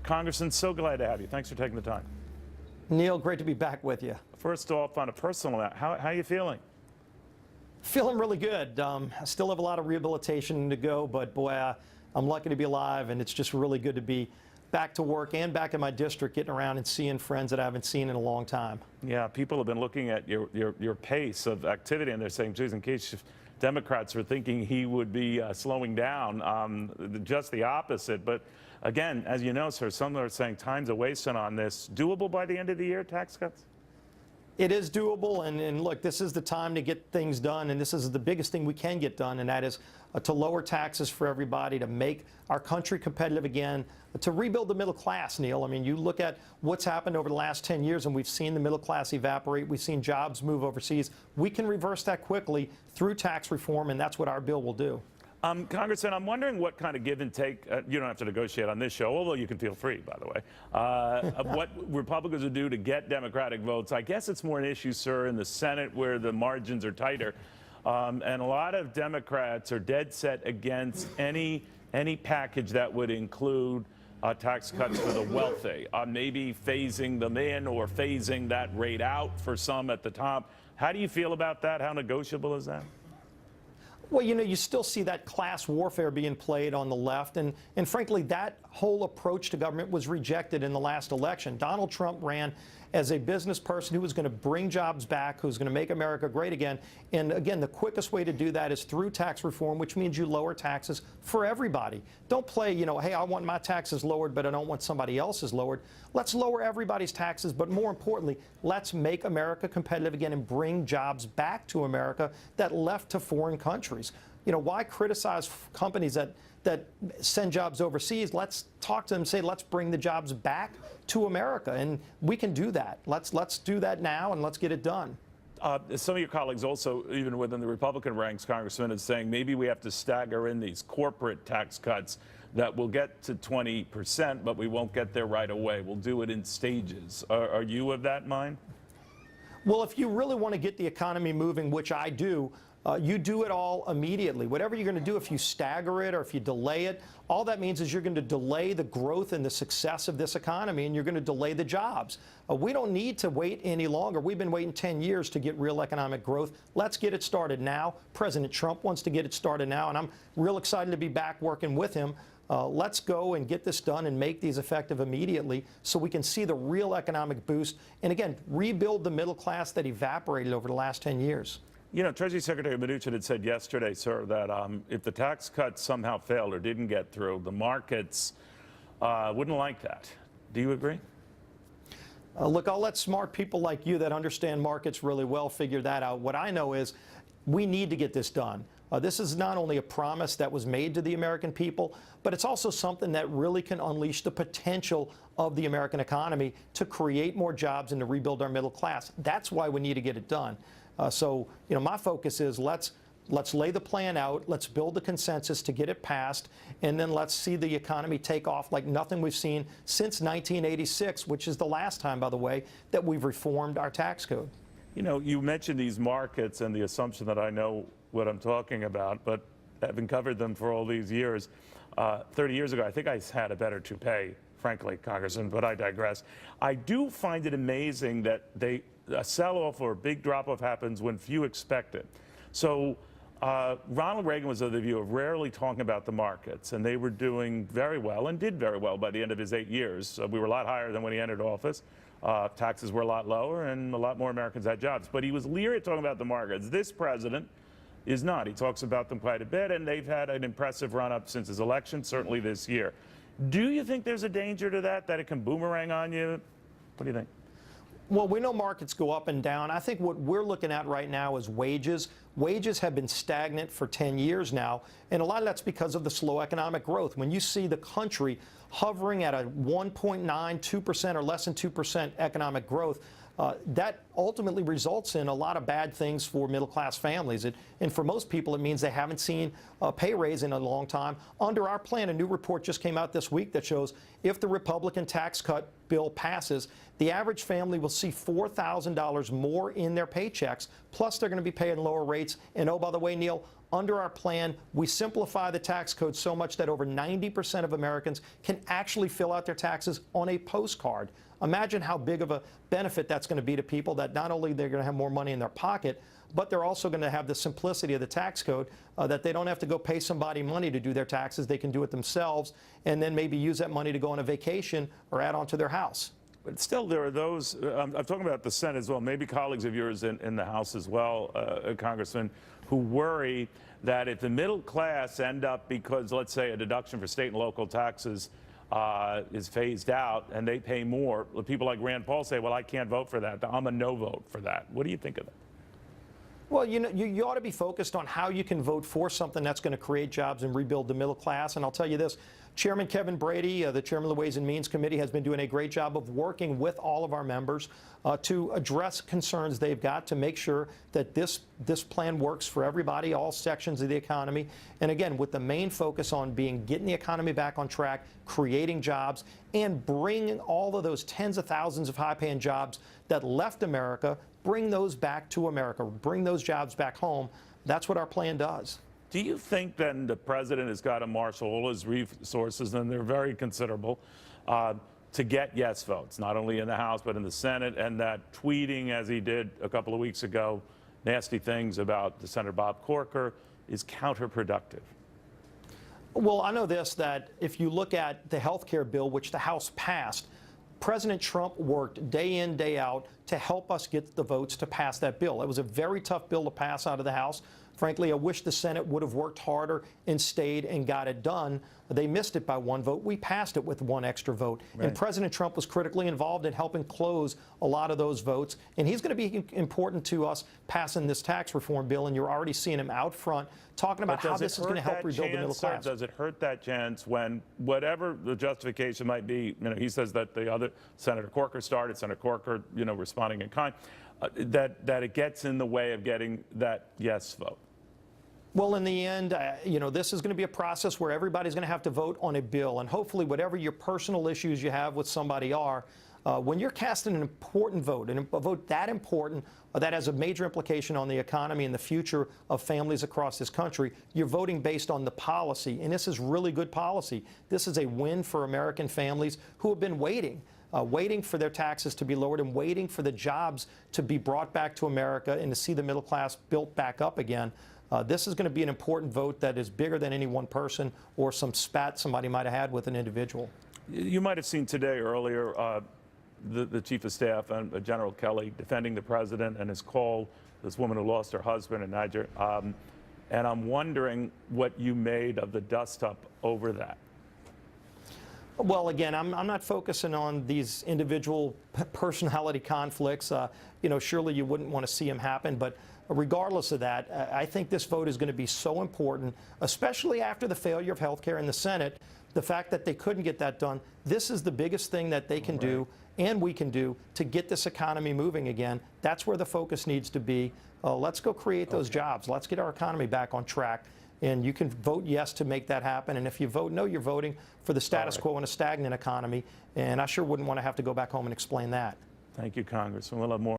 Congressman, so glad to have you. Thanks for taking the time. Neil, great to be back with you. First off, on a personal note, how are you feeling? Feeling really good. I still have a lot of rehabilitation to go, but boy, I'm lucky to be alive, and it's just really good to be back to work and back in my district, getting around and seeing friends that I haven't seen in a long time. Yeah, people have been looking at your pace of activity, and they're saying, geez, in case Democrats were thinking he would be slowing down, just the opposite. But again, as you know, sir, some are saying time's a wasting on this. Doable by the end of the year, tax cuts? It is doable, and look, this is the time to get things done, and this is the biggest thing we can get done, and that is to lower taxes for everybody, to make our country competitive again, to rebuild the middle class, Neil. I mean, you look at what's happened over the last 10 years, and we've seen the middle class evaporate. We've seen jobs move overseas. We can reverse that quickly through tax reform, and that's what our bill will do. Congressman, I'm wondering what kind of give and take, you don't have to negotiate on this show, although you can feel free, by the way, what Republicans would do to get Democratic votes. I guess it's more an issue, sir, in the Senate where the margins are tighter. And a lot of Democrats are dead set against any package that would include tax cuts for the wealthy, maybe phasing them in or phasing that rate out for some at the top. How do you feel about that? How negotiable is that? Well, you know, you still see that class warfare being played on the left, and frankly, that whole approach to government was rejected in the last election. Donald Trump ran as a business person who was going to bring jobs back, who's going to make America great again. And again, the quickest way to do that is through tax reform, which means you lower taxes for everybody. Don't play, you know, hey, I want my taxes lowered, but I don't want somebody else's lowered. Let's lower everybody's taxes, but more importantly, let's make America competitive again and bring jobs back to America that left to foreign countries. You know, why criticize companies that send jobs overseas? Let's talk to them and say, let's bring the jobs back to America, and we can do that. Let's do that now, and let's get it done. Some of your colleagues also, even within the Republican ranks, Congressman, is saying maybe we have to stagger in these corporate tax cuts that will get to 20%, but we won't get there right away. We'll do it in stages. Are you of that mind? Well, if you really want to get the economy moving, which I do, you do it all immediately. Whatever you're going to do, if you stagger it or if you delay it, all that means is you're going to delay the growth and the success of this economy, and you're going to delay the jobs. We don't need to wait any longer. We've been waiting 10 years to get real economic growth. Let's get it started now. President Trump wants to get it started now, and I'm real excited to be back working with him. Let's go and get this done and make these effective immediately so we can see the real economic boost and, again, rebuild the middle class that evaporated over the last 10 years. You know, Treasury Secretary Mnuchin had said yesterday, sir, that if the tax cuts somehow failed or didn't get through, the markets wouldn't like that. Do you agree? Look, I'll let smart people like you that understand markets really well figure that out. What I know is we need to get this done. This is not only a promise that was made to the American people, but it's also something that really can unleash the potential of the American economy to create more jobs and to rebuild our middle class. That's why we need to get it done. So, you know, my focus is let's lay the plan out, let's build the consensus to get it passed, and then let's see the economy take off like nothing we've seen since 1986, which is the last time, by the way, that we've reformed our tax code. You know, you mentioned these markets and the assumption that I know what I'm talking about, but having covered them for all these years, 30 years ago, I think I had a better toupee, frankly, Congressman, but I digress. I do find it amazing that a sell-off or a big drop-off happens when few expect it. So Ronald Reagan was of the view of rarely talking about the markets, and they were doing very well and did very well by the end of his 8 years. We were a lot higher than when he entered office. Taxes were a lot lower, and a lot more Americans had jobs. But he was leery of talking about the markets. This president is not. He talks about them quite a bit, and they've had an impressive run-up since his election, certainly this year. Do you think there's a danger to that it can boomerang on you? What do you think? Well, we know markets go up and down. I think what we're looking at right now is wages. Wages have been stagnant for 10 years now, and a lot of that's because of the slow economic growth. When you see the country hovering at a 1.9, 2% or less than 2% economic growth, that ultimately results in a lot of bad things for middle-class families. And for most people, it means they haven't seen a pay raise in a long time. Under our plan, a new report just came out this week that shows if the Republican tax cut bill passes, the average family will see $4,000 more in their paychecks, plus they're going to be paying lower rates. And oh, by the way, Neil, Under our plan, we simplify the tax code so much that over 90% of Americans can actually fill out their taxes on a postcard. Imagine how big of a benefit that's going to be to people, that not only they're going to have more money in their pocket, but they're also going to have the simplicity of the tax code, that they don't have to go pay somebody money to do their taxes. They can do it themselves and then maybe use that money to go on a vacation or add on to their house. But still, there are those, I'm talking about the Senate as well, maybe colleagues of yours in the House as well, Congressman, who worry that if the middle class end up, because let's say a deduction for state and local taxes is phased out and they pay more, people like Rand Paul say, well, I can't vote for that. I'm a no vote for that. What do you think of that? Well, you know, you ought to be focused on how you can vote for something that's going to create jobs and rebuild the middle class. And I'll tell you this, Chairman Kevin Brady, the chairman of the Ways and Means Committee, has been doing a great job of working with all of our members to address concerns they've got to make sure that this plan works for everybody, all sections of the economy. And again, with the main focus on getting the economy back on track, creating jobs, and bringing all of those tens of thousands of high-paying jobs that left America, bring those back to America, bring those jobs back home. That's what our plan does. Do you think then the president has got to marshal all his resources, and they're very considerable, to get yes votes, not only in the House but in the Senate, and that tweeting, as he did a couple of weeks ago, nasty things about the Senator Bob Corker is counterproductive? Well, I know this, that if you look at the health care bill, which the House passed, President Trump worked day in, day out to help us get the votes to pass that bill. It was a very tough bill to pass out of the House. Frankly, I wish the Senate would have worked harder and stayed and got it done. They missed it by one vote. We passed it with one extra vote. Right. And President Trump was critically involved in helping close a lot of those votes. And he's going to be important to us passing this tax reform bill. And you're already seeing him out front talking about how this is going to help rebuild the middle class. Does it hurt that chance when, whatever the justification might be, you know, he says that the other Senator Corker started, Senator Corker, you know, responding in kind, that it gets in the way of getting that yes vote? Well, in the end, you know, this is going to be a process where everybody's going to have to vote on a bill. And hopefully, whatever your personal issues you have with somebody are, when you're casting an important vote, and a vote that important, that has a major implication on the economy and the future of families across this country, you're voting based on the policy. And this is really good policy. This is a win for American families who have been waiting for their taxes to be lowered and waiting for the jobs to be brought back to America and to see the middle class built back up again. This is going to be an important vote that is bigger than any one person or some spat somebody might have had with an individual. You might have seen today earlier the Chief of Staff, General Kelly, defending the president and his call, this woman who lost her husband in Niger. And I'm wondering what you made of the dust-up over that. Well, again, I'm not focusing on these individual personality conflicts. You know, surely you wouldn't want to see them happen, but regardless of that, I think this vote is going to be so important, especially after the failure of health care in the Senate. The fact that they couldn't get that done, this is the biggest thing that they can do and we can do to get this economy moving again. That's where the focus needs to be. Let's go create those jobs. Let's get our economy back on track. And you can vote yes to make that happen. And if you vote no, you're voting for the status quo in a stagnant economy. And I sure wouldn't want to have to go back home and explain that. Thank you, Congressman. We'll have more.